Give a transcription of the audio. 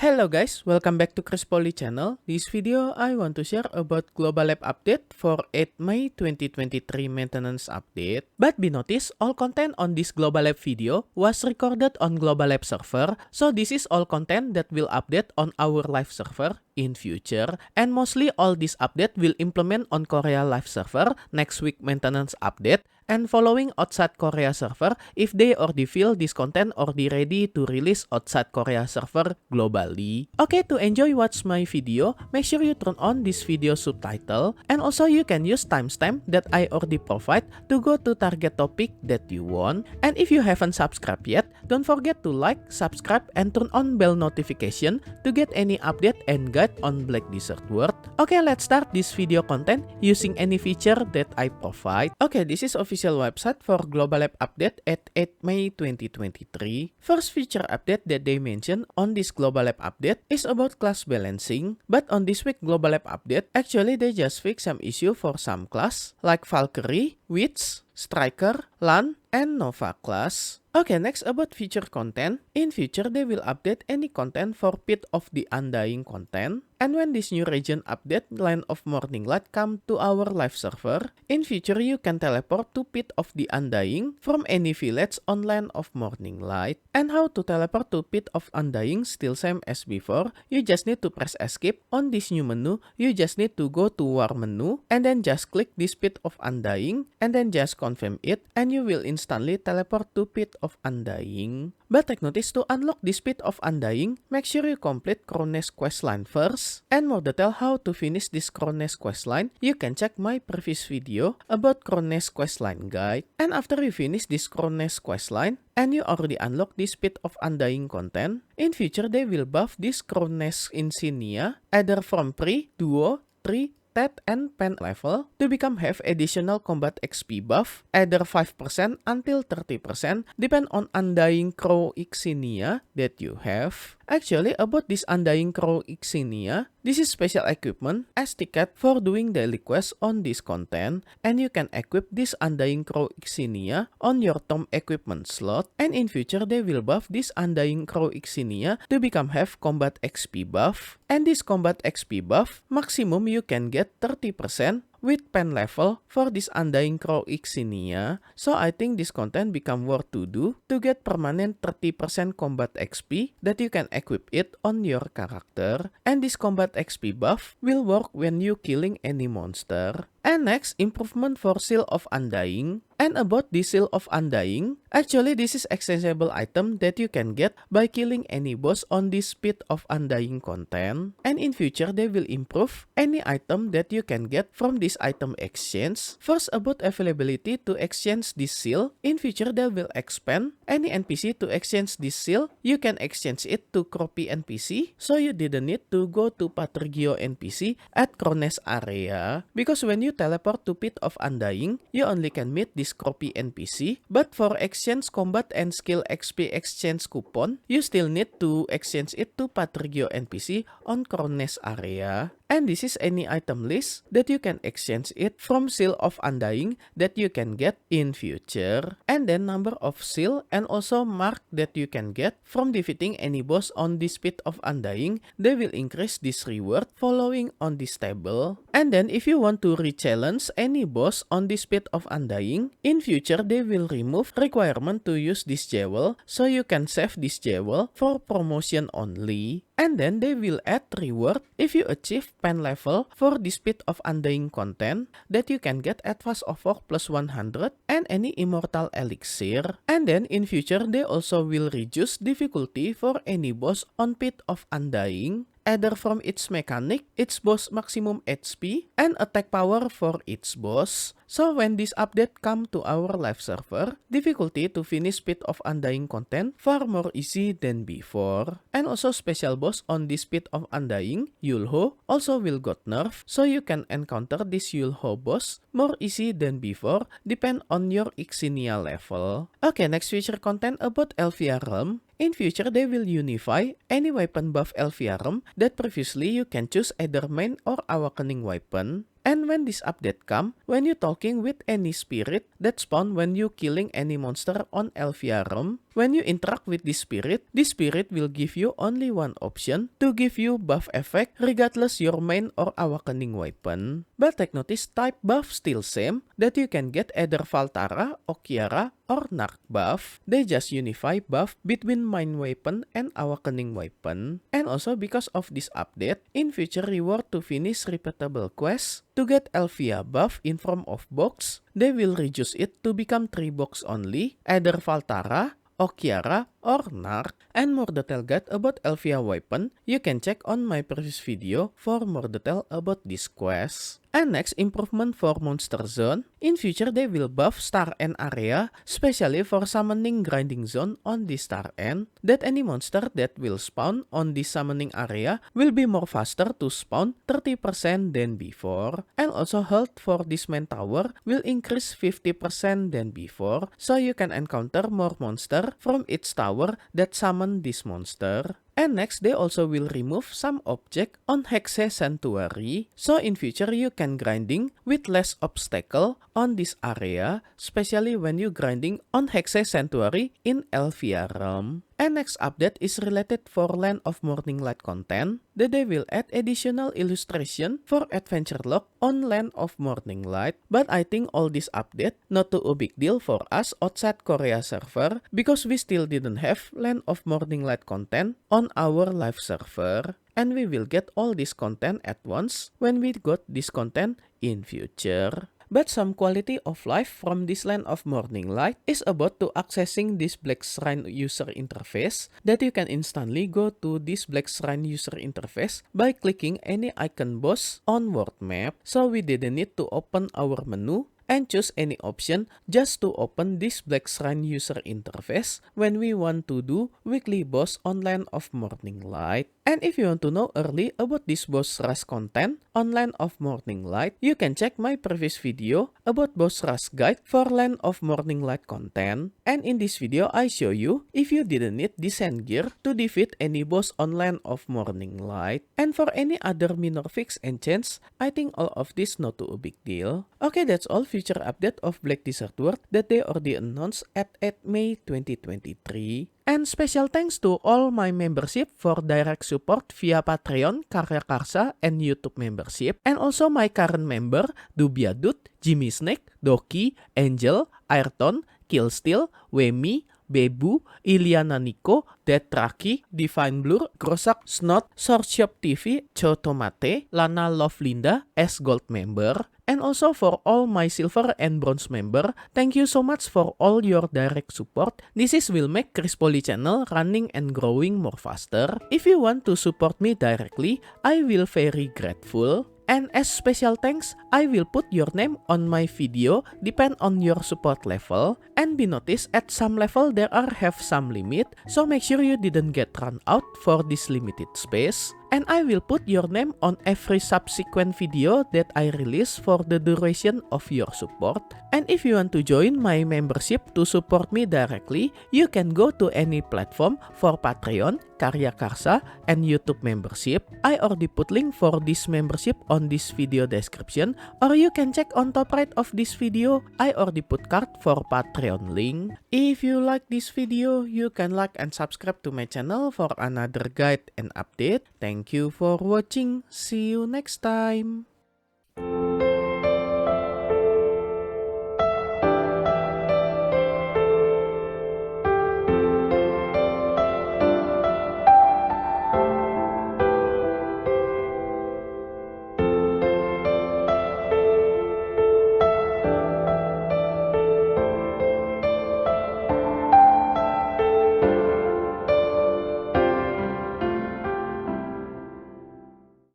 Hello guys, welcome back to Chris Poly channel. This video I want to share about Global App update for 8 May 2023 maintenance update. But be noticed, all content on this Global App video was recorded on Global App server, so this is all content that will update on our live server in future, and mostly all this update will implement on Korea live server next week maintenance update, and following outside Korea server if they already feel this content already ready to release outside Korea server globally. Okay, to enjoy watch my video, make sure you turn on this video subtitle, and also you can use timestamp that I already provide to go to target topic that you want. And if you haven't subscribed yet, don't forget to like, subscribe, and turn on bell notification to get any update and guide on Black Desert World. Okay, let's start this video content using any feature that I provide. Okay, this is official website for Global App update at 8 May 2023. First feature update that they mention on this Global App update is about class balancing, but on this week Global App update, actually they just fix some issue for some class like Valkyrie, Witch, Striker, Lan, and Nova class. Okay, next about future content. In future, they will update any content for Pit of the Undying content. And when this new region update, Land of Morning Light come to our live server, in future you can teleport to Pit of the Undying from any village on Land of Morning Light. And how to teleport to Pit of Undying still same as before. You just need to press escape on this new menu. You just need to go to War menu and then just click this Pit of Undying and then just confirm it, and you will instantly teleport to Pit of Undying. But take notice, to unlock this Pit of Undying, make sure you complete Crown's questline first. And more detail how to finish this Crown's questline, you can check my previous video about Crown's questline guide. And after you finish this Crown's questline, and you already unlock this Pit of Undying content, in future they will buff this Crown's insignia either from pre, duo, 3, Tet, and pen level to become have additional combat XP buff, either 5% until 30%, depend on Undying Crow insignia that you have. Actually, about this Undying Crow insignia, this is special equipment as ticket for doing daily quest on this content, and you can equip this Undying Crow insignia on your Tomb equipment slot, and in future they will buff this Undying Crow insignia to become have combat XP buff, and this combat XP buff, maximum you can get 30% with pen level for this Undying Crow insignia. So I think this content become worth to do to get permanent 30% combat XP that you can equip it on your character. And this combat XP buff will work when you killing any monster. And next, improvement for Seal of Undying. And about this Seal of Undying, actually this is accessible item that you can get by killing any boss on this Pit of Undying content. And in future, they will improve any item that you can get from this item exchange. First, about availability to exchange this seal. In future, they will expand any NPC to exchange this seal. You can exchange it to Croppy NPC, so you didn't need to go to Patrigio NPC at Crown's area. Because when you teleport to Pit of Undying, you only can meet this Croppy NPC, but for exchange combat and skill XP exchange coupon, you still need to exchange it to Patrigio NPC on Crown's area. And this is any item list that you can exchange it from Seal of Undying that you can get in future. And then number of seal and also mark that you can get from defeating any boss on this Pit of Undying, they will increase this reward following on this table. And then if you want to re-challenge any boss on this Pit of Undying, in future they will remove requirement to use this jewel, so you can save this jewel for promotion only. And then they will add reward if you achieve pen level for this Pit of Undying content that you can get Advance Offer plus 100 and any immortal elixir. And then in future they also will reduce difficulty for any boss on Pit of Undying, either from its mechanic, its boss maximum HP, and attack power for its boss. So when this update come to our live server, difficulty to finish Pit of Undying content far more easy than before. And also special boss on this Pit of Undying, Yulho, also will got nerf, so you can encounter this Yulho boss more easy than before, depend on your insignia level. Okay, next feature content about Elvia Realm. In future, they will unify any weapon buff Elvia Realm that previously you can choose either main or awakening weapon. And when this update come, when you talking with any spirit that spawn when you killing any monster on Elvia Realm, When you interact with this spirit will give you only one option to give you buff effect regardless your main or awakening weapon. But take notice type buff still same, that you can get either Valtara, Okiara, or Narc buff. They just unify buff between main weapon and awakening weapon. And also because of this update, in future reward to finish repeatable quests, to get Elvia buff in form of box, they will reduce it to become 3 box only, either Valtara, Okiara, or Narc. And more detail guide about Elvia weapon, you can check on my previous video for more detail about this quest. And next, improvement for Monster Zone. In future, they will buff Star End area, especially for summoning grinding zone on the Star End, that any monster that will spawn on the summoning area will be more faster to spawn 30% than before. And also health for this main tower will increase 50% than before, so you can encounter more monster from its tower that summon this monster. And next, they also will remove some object on Hexe Sanctuary, so in future you can grinding with less obstacle on this area, especially when you grinding on Hexe Sanctuary in Elvia Realm. And next update is related for Land of Morning Light content, that they will add additional illustration for Adventure Log on Land of Morning Light. But I think all this update not too a big deal for us outside Korea server, because we still didn't have Land of Morning Light content on our live server. And we will get all this content at once when we got this content in future. But some quality of life from this Land of Morning Light is about to accessing this Black Shrine user interface, that you can instantly go to this Black Shrine user interface by clicking any icon boss on world map. So we didn't need to open our menu and choose any option just to open this Black Shrine user interface when we want to do weekly boss on Land of Morning Light. And if you want to know early about this boss rush content on Land of Morning Light, you can check my previous video about boss rush guide for Land of Morning Light content. And in this video, I show you if you didn't need descent gear to defeat any boss on Land of Morning Light. And for any other minor fix and change, I think all of this not too a big deal. Okay, that's all future update of Black Desert World that they already announced at 8 May 2023. And special thanks to all my membership for direct support via Patreon, Karya Karsa, and YouTube membership. And also my current member, Dubiadut, Jimmy Snake, Doki, Angel, Ayrton, Killsteel, Wemi, Bebu, Iliana Nico, Detraki, Divine Blur, Grosak, Snot, Swordshop TV, Chotomate, Lana Lovelinda as Gold member. And also for all my silver and bronze member, thank you so much for all your direct support. This will make Chris Poly channel running and growing more faster. If you want to support me directly, I will very grateful. And as special thanks, I will put your name on my video depend on your support level. And be noticed at some level there are have some limit, so make sure you didn't get run out for this limited space. And I will put your name on every subsequent video that I release for the duration of your support. And if you want to join my membership to support me directly, you can go to any platform for Patreon, Karya Karsa, and YouTube membership. I already put link for this membership on this video description, or you can check on top right of this video. I already put card for Patreon link. If you like this video, you can like and subscribe to my channel for another guide and update. Thank you for watching. See you next time.